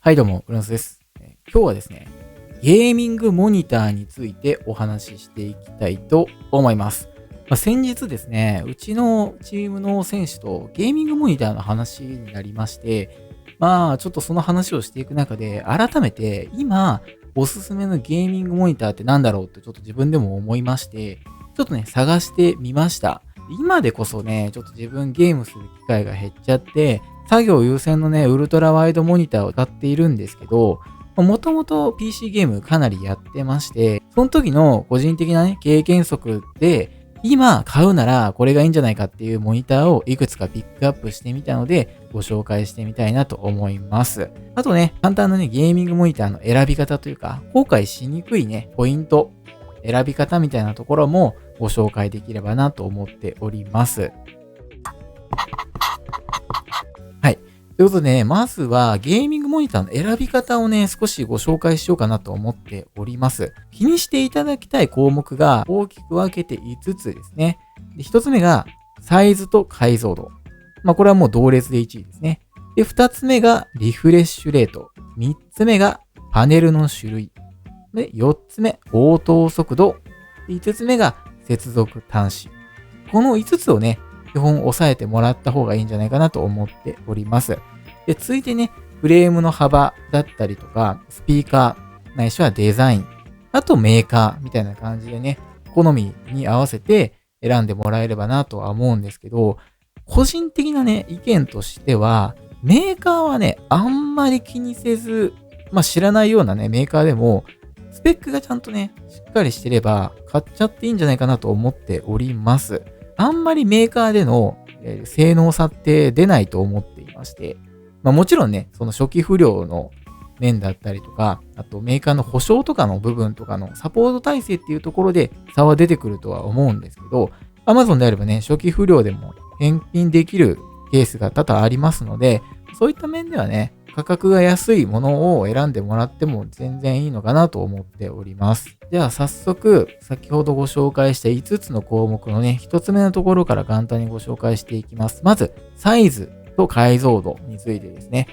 はいどうも、フランスです。今日はですね、ゲーミングモニターについてお話ししていきたいと思います。先日ですね、うちのチームの選手とゲーミングモニターの話になりまして、ちょっとその話をしていく中で、改めて今、おすすめのゲーミングモニターって何だろうってちょっと自分でも思いまして、ちょっとね、探してみました。今でこそね、ちょっと自分ゲームする機会が減っちゃって、作業優先のね、ウルトラワイドモニターを使っているんですけど、もともと PC ゲームかなりやってまして、その時の個人的なね、経験則で、今買うならこれがいいんじゃないかっていうモニターをいくつかピックアップしてみたので、ご紹介してみたいなと思います。あとね、簡単なね、ゲーミングモニターの選び方というか、後悔しにくいね、ポイント、選び方みたいなところもご紹介できればなと思っております。はい。ということでね、まずはゲーミングモニターの選び方をね、少しご紹介しようかなと思っております。気にしていただきたい項目が大きく分けて5つですね。で、1つ目がサイズと解像度。これはもう同列で1位ですね。で、2つ目がリフレッシュレート。3つ目がパネルの種類。で、4つ目、応答速度。5つ目が接続端子。この5つをね、基本押さえてもらった方がいいんじゃないかなと思っております。で、続いてね、フレームの幅だったりとか、スピーカー、ないしはデザイン、あとメーカーみたいな感じでね、好みに合わせて選んでもらえればなとは思うんですけど、個人的なね、意見としては、メーカーはね、あんまり気にせず、知らないようなね、メーカーでも、スペックがちゃんとね、しっかりしてれば、買っちゃっていいんじゃないかなと思っております。あんまりメーカーでの性能差って出ないと思っていまして、もちろんね、その初期不良の面だったりとか、あとメーカーの保証とかの部分とかのサポート体制っていうところで差は出てくるとは思うんですけど、Amazon であればね、初期不良でも返品できるケースが多々ありますので、そういった面ではね、価格が安いものを選んでもらっても全然いいのかなと思っております。では早速、先ほどご紹介した5つの項目のね、1つ目のところから簡単にご紹介していきます。まず、サイズと解像度についてですね。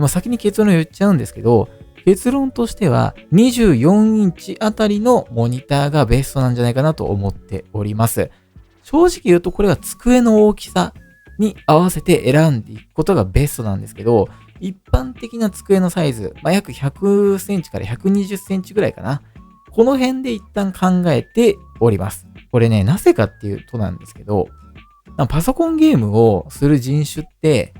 先に結論言っちゃうんですけど、結論としては24インチあたりのモニターがベストなんじゃないかなと思っております。正直言うとこれは机の大きさに合わせて選んでいくことがベストなんですけど、一般的な机のサイズ、約100センチから120センチぐらいかな。この辺で一旦考えております。これね、なぜかっていうとなんですけど、パソコンゲームをする人種って、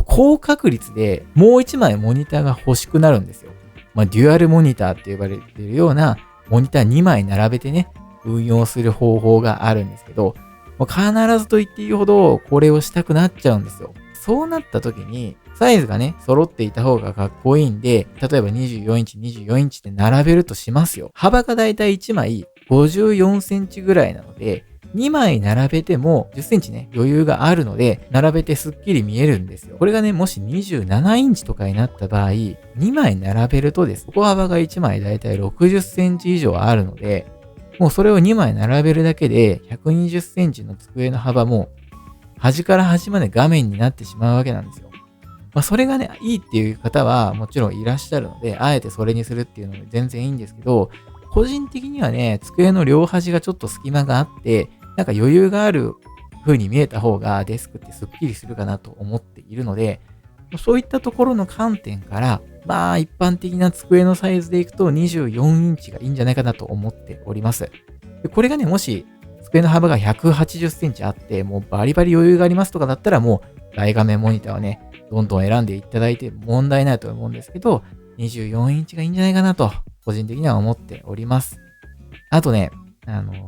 高確率でもう一枚モニターが欲しくなるんですよ。デュアルモニターって呼ばれているようなモニター2枚並べてね、運用する方法があるんですけど、必ずと言っていいほどこれをしたくなっちゃうんですよ。そうなった時に、サイズがね、揃っていた方がかっこいいんで、例えば24インチ、24インチって並べるとしますよ。幅がだいたい1枚54センチぐらいなので、2枚並べても10センチね、余裕があるので、並べてすっきり見えるんですよ。これがね、もし27インチとかになった場合、2枚並べるとです。横幅が1枚だいたい60センチ以上あるので、もうそれを2枚並べるだけで、120センチの机の幅も、端から端まで画面になってしまうわけなんですよ。それがね、いいっていう方はもちろんいらっしゃるので、あえてそれにするっていうのも全然いいんですけど、個人的にはね、机の両端がちょっと隙間があって、余裕がある風に見えた方がデスクってスッキリするかなと思っているので、そういったところの観点から、一般的な机のサイズでいくと24インチがいいんじゃないかなと思っております。でこれがね、もし机の幅が180センチあって、もうバリバリ余裕がありますとかだったらもう大画面モニターはね、どんどん選んでいただいて問題ないと思うんですけど、24インチがいいんじゃないかなと、個人的には思っております。あとね、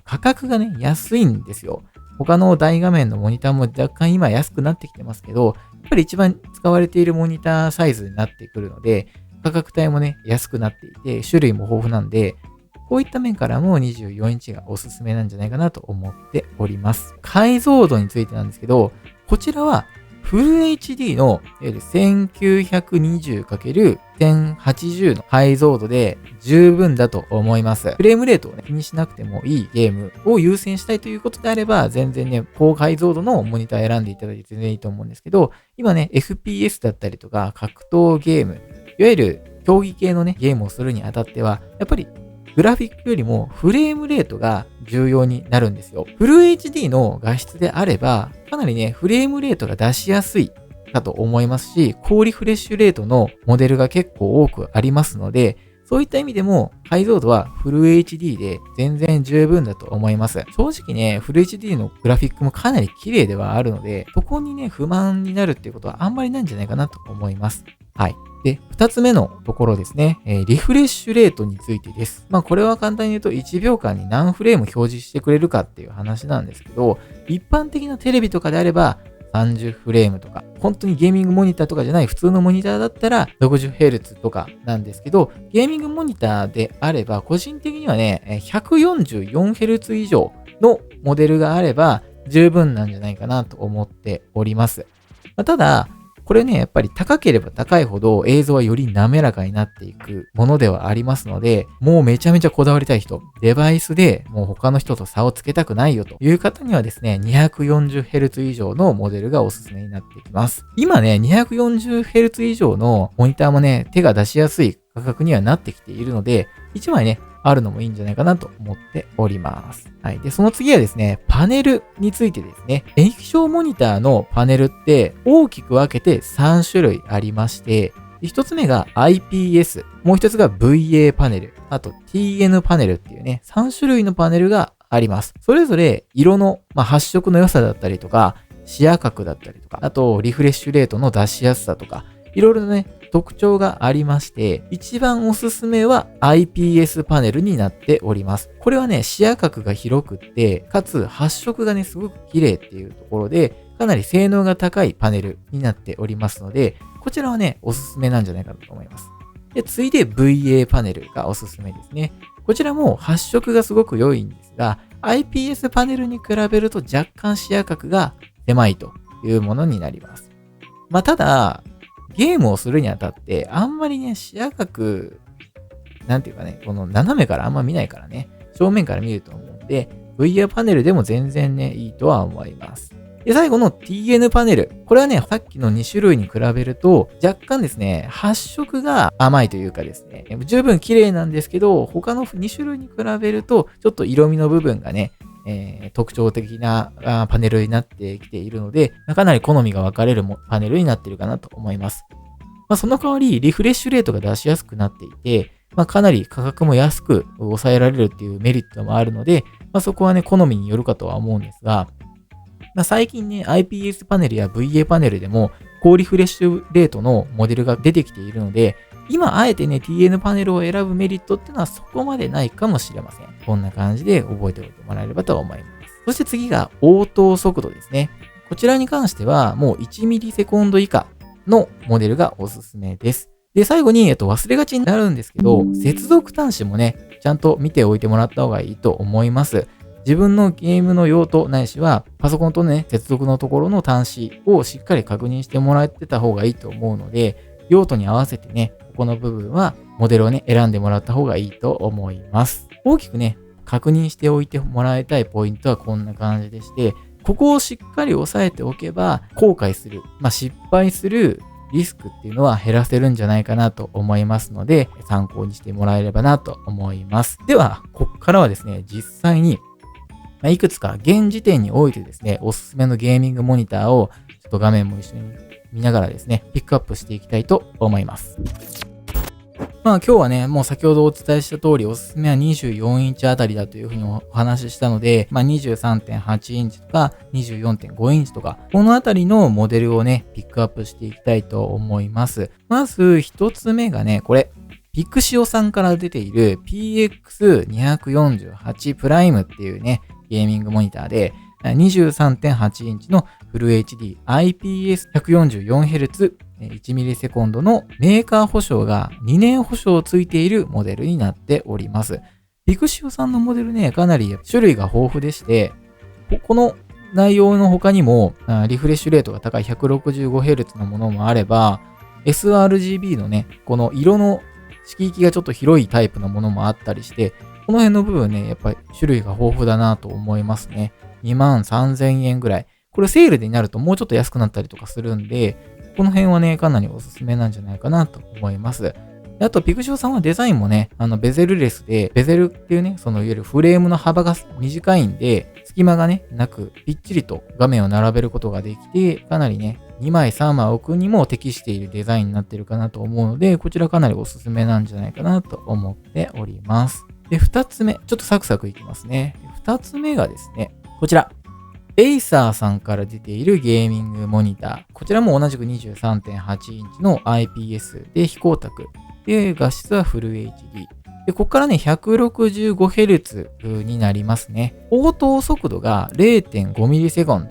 価格がね、安いんですよ。他の大画面のモニターも若干今安くなってきてますけど、やっぱり一番使われているモニターサイズになってくるので、価格帯もね、安くなっていて、種類も豊富なんで、こういった面からも24インチがおすすめなんじゃないかなと思っております。解像度についてなんですけど、こちらはフル HD の 1920×1080 の解像度で十分だと思います。フレームレートをね、気にしなくてもいいゲームを優先したいということであれば、全然ね、高解像度のモニター選んでいただいて全然いいと思うんですけど、今ね、FPS だったりとか格闘ゲーム、いわゆる競技系のね、ゲームをするにあたっては、やっぱりグラフィックよりもフレームレートが重要になるんですよ。フル HD の画質であれば、かなりね、フレームレートが出しやすいかと思いますし、高リフレッシュレートのモデルが結構多くありますので、そういった意味でも解像度はフル HD で全然十分だと思います。正直ね、フル HD のグラフィックもかなり綺麗ではあるので、そこにね、不満になるっていうことはあんまりないんじゃないかなと思います。はい。で、二つ目のところですね、リフレッシュレートについてです。これは簡単に言うと1秒間に何フレーム表示してくれるかっていう話なんですけど、一般的なテレビとかであれば、30フレームとか、本当にゲーミングモニターとかじゃない普通のモニターだったら 60Hz とかなんですけど、ゲーミングモニターであれば、個人的にはね、144Hz 以上のモデルがあれば十分なんじゃないかなと思っております。ただ、これね、やっぱり高ければ高いほど映像はより滑らかになっていくものではありますので、もうめちゃめちゃこだわりたい人、デバイスでもう他の人と差をつけたくないよという方にはですね、240Hz 以上のモデルがおすすめになってきます。今ね、240Hz 以上のモニターもね、手が出しやすい価格にはなってきているので、1枚ね、あるのもいいんじゃないかなと思っております。はい。で、その次はですね、パネルについてですね。液晶モニターのパネルって大きく分けて3種類ありまして、1つ目が IPS、もう1つが VA パネル、あと TN パネルっていうね、3種類のパネルがあります。それぞれ色の、発色の良さだったりとか、視野角だったりとか、あとリフレッシュレートの出しやすさとか、いろいろね、特徴がありまして、一番おすすめは IPS パネルになっております。これはね、視野角が広くって、かつ発色がね、すごく綺麗っていうところで、かなり性能が高いパネルになっておりますので、こちらはね、おすすめなんじゃないかなと思います。で、次いで VA パネルがおすすめですね。こちらも発色がすごく良いんですが、IPS パネルに比べると若干視野角が狭いというものになります。ただ、ゲームをするにあたって、あんまりね、視野角、なんていうかね、この斜めからあんま見ないからね、正面から見ると思うんで、VR パネルでも全然ね、いいとは思います。で、最後の TN パネル。これはね、さっきの2種類に比べると、若干ですね、発色が甘いというかですね、十分綺麗なんですけど、他の2種類に比べると、ちょっと色味の部分がね、特徴的なパネルになってきているので、かなり好みが分かれるパネルになっているかなと思います。その代わり、リフレッシュレートが出しやすくなっていて、かなり価格も安く抑えられるっていうメリットもあるので、そこはね、好みによるかとは思うんですが、最近ね、IPS パネルや VA パネルでも高リフレッシュレートのモデルが出てきているので、今あえてね、TN パネルを選ぶメリットっていうのはそこまでないかもしれません。こんな感じで覚えておいてもらえればと思います。そして次が応答速度ですね。こちらに関してはもう1ミリセコンド以下のモデルがおすすめです。で、最後に、忘れがちになるんですけど、接続端子もね、ちゃんと見ておいてもらった方がいいと思います。自分のゲームの用途ないしは、パソコンとね、接続のところの端子をしっかり確認してもらってた方がいいと思うので、用途に合わせてね、ここの部分はモデルをね、選んでもらった方がいいと思います。大きくね、確認しておいてもらいたいポイントはこんな感じでして、ここをしっかり押さえておけば、後悔する、失敗するリスクっていうのは減らせるんじゃないかなと思いますので、参考にしてもらえればなと思います。では、ここからはですね、実際にいくつか現時点においてですね、おすすめのゲーミングモニターをちょっと画面も一緒に見ながらですね、ピックアップしていきたいと思います。今日はね、もう先ほどお伝えした通り、おすすめは24インチあたりだというふうにお話ししたので、23.8 インチとか 24.5 インチとか、このあたりのモデルをね、ピックアップしていきたいと思います。まず一つ目がね、これ。ピクシオさんから出ている PX248 プライムっていうね、ゲーミングモニターで 23.8 インチのフル HD IPS144Hz 1ミリセコンドのメーカー保証が2年保証ついているモデルになっております。ピクシオさんのモデルね、かなり種類が豊富でして、この内容の他にもリフレッシュレートが高い 165Hz のものもあれば、sRGB のね、この色の色域がちょっと広いタイプのものもあったりして、この辺の部分ね、やっぱり種類が豊富だなと思いますね。23,000円ぐらい。これセールになるともうちょっと安くなったりとかするんで、この辺はね、かなりおすすめなんじゃないかなと思います。あと、ピクショーさんはデザインもね、ベゼルレスで、ベゼルっていうね、いわゆるフレームの幅が短いんで、隙間がね、なく、ぴっちりと画面を並べることができて、かなりね、2枚3枚置くにも適しているデザインになってるかなと思うので、こちらかなりおすすめなんじゃないかなと思っております。で、2つ目、ちょっとサクサクいきますね。2つ目がですね、こちら。エイサーさんから出ているゲーミングモニター。こちらも同じく 23.8 インチの IPS で非光沢。で、画質はフル HD。で、ここからね、165Hz になりますね。応答速度が 0.5ms。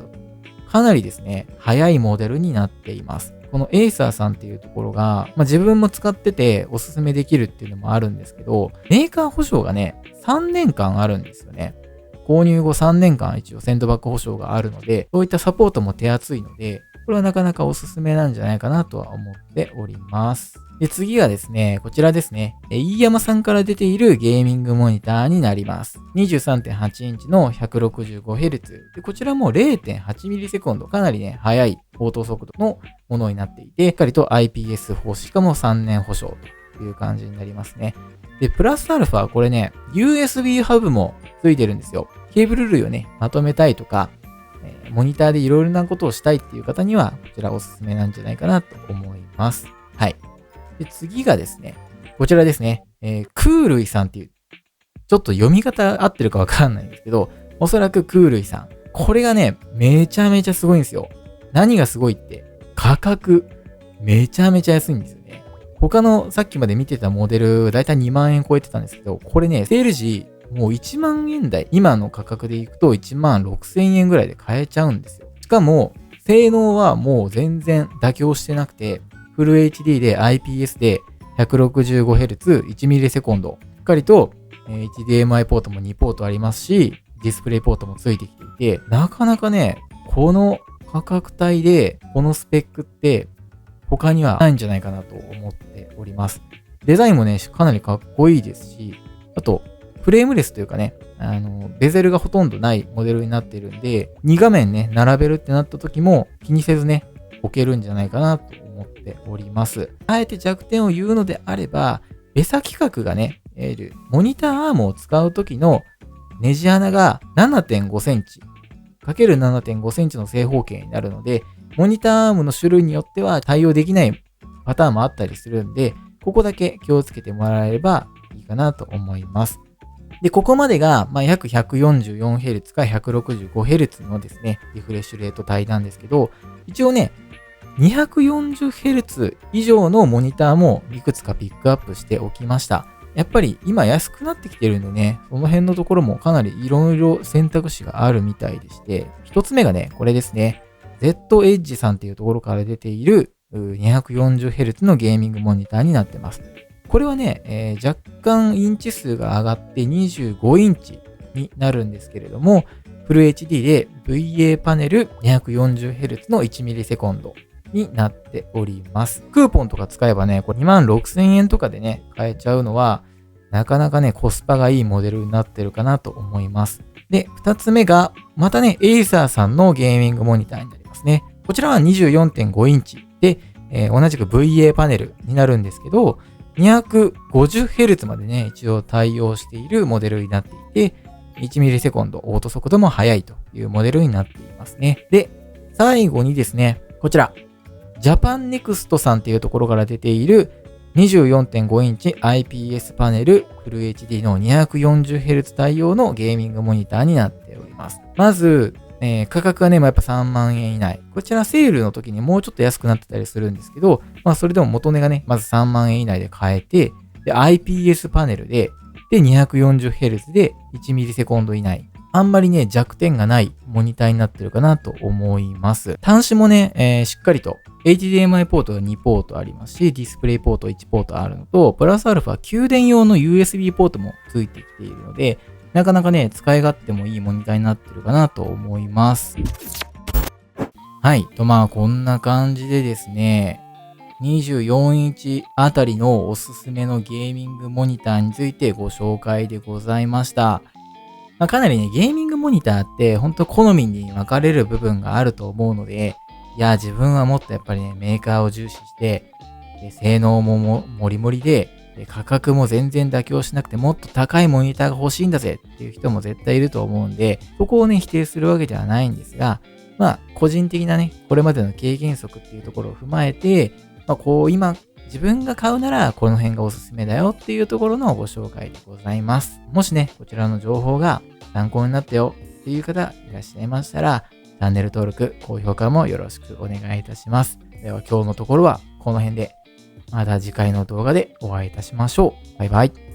かなりですね、速いモデルになっています。このエイサーさんっていうところが、自分も使ってておすすめできるっていうのもあるんですけど、メーカー保証がね、3年間あるんですよね。購入後3年間一応センドバック保証があるので、そういったサポートも手厚いので、これはなかなかおすすめなんじゃないかなとは思っております。で、次がですね、こちらですね。飯山さんから出ているゲーミングモニターになります。23.8 インチの 165Hz。で、こちらも 0.8ms。かなりね、速い応答速度のものになっていて、しっかりと IPS 保しかも3年保証という感じになりますね。で、プラスアルファ、これね、USB ハブもついてるんですよ。ケーブル類をね、まとめたいとか、モニターでいろいろなことをしたいっていう方には、こちらおすすめなんじゃないかなと思います。はい。で、次がですね、こちらですね、クールイさんっていう、ちょっと読み方合ってるかわかんないんですけど、おそらくクールイさん。これがね、めちゃめちゃすごいんですよ。何がすごいって、価格、めちゃめちゃ安いんですよね。他のさっきまで見てたモデル、だいたい2万円超えてたんですけど、これね、セール時、もう1万円台、今の価格でいくと1万6000円ぐらいで買えちゃうんですよ。しかも、性能はもう全然妥協してなくて、フル HD で IPS で 165Hz、1ms。しっかりと、HDMI ポートも2ポートありますし、ディスプレイポートもついてきていて、なかなかね、この価格帯で、このスペックって、他にはないんじゃないかなと思っております。デザインもね、かなりかっこいいですし、あと、フレームレスというかね、ベゼルがほとんどないモデルになっているんで、2画面ね、並べるってなった時も気にせずね、置けるんじゃないかなと思っております。あえて弱点を言うのであれば、ベサ規格がね、モニターアームを使う時のネジ穴が 7.5 センチ×7.5 センチの正方形になるので、モニターアームの種類によっては対応できないパターンもあったりするんで、ここだけ気をつけてもらえればいいかなと思います。で、ここまでが、約 144Hz か 165Hz のですね、リフレッシュレート帯なんですけど、一応ね、240Hz 以上のモニターもいくつかピックアップしておきました。やっぱり今安くなってきてるんでね、その辺のところもかなりいろいろ選択肢があるみたいでして、一つ目がね、これですね。Z エッジさんっていうところから出ている 240Hz のゲーミングモニターになってます。これはね、若干インチ数が上がって25インチになるんですけれども、フル HD で VA パネル 240Hz の 1ms になっております。クーポンとか使えばね、これ26,000円とかでね、買えちゃうのは、なかなかね、コスパがいいモデルになってるかなと思います。で、二つ目が、またね、エイサーさんのゲーミングモニターになりますね。こちらは 24.5 インチで、同じく VA パネルになるんですけど、250Hz までね、一応対応しているモデルになっていて、1ms オート速度も速いというモデルになっていますね。で、最後にですね、こちら、ジャパンネクストさんっていうところから出ている 24.5 インチ IPS パネルフル HD の 240Hz 対応のゲーミングモニターになっております。まず、価格はね、やっぱ3万円以内。こちらセールの時にもうちょっと安くなってたりするんですけど、それでも元値がね、まず3万円以内で買えて、で、IPS パネルで 240Hz で 1ms 以内。あんまりね、弱点がないモニターになってるかなと思います。端子もね、しっかりと HDMI ポートが2ポートありますし、ディスプレイポート1ポートあるのと、プラスアルファ給電用の USB ポートもついてきているので、なかなかね、使い勝手もいいモニターになってるかなと思います。はい。こんな感じでですね、24インチあたりのおすすめのゲーミングモニターについてご紹介でございました。かなりね、ゲーミングモニターって本当好みに分かれる部分があると思うので、いや、自分はもっとやっぱりね、メーカーを重視して、性能ももりもりで、価格も全然妥協しなくてもっと高いモニターが欲しいんだぜっていう人も絶対いると思うんで、そこをね、否定するわけではないんですが、個人的なね、これまでの経験則っていうところを踏まえて、今、自分が買うならこの辺がおすすめだよっていうところのご紹介でございます。もしね、こちらの情報が参考になったよっていう方いらっしゃいましたら、チャンネル登録、高評価もよろしくお願いいたします。では今日のところはこの辺で、また次回の動画でお会いいたしましょう。バイバイ。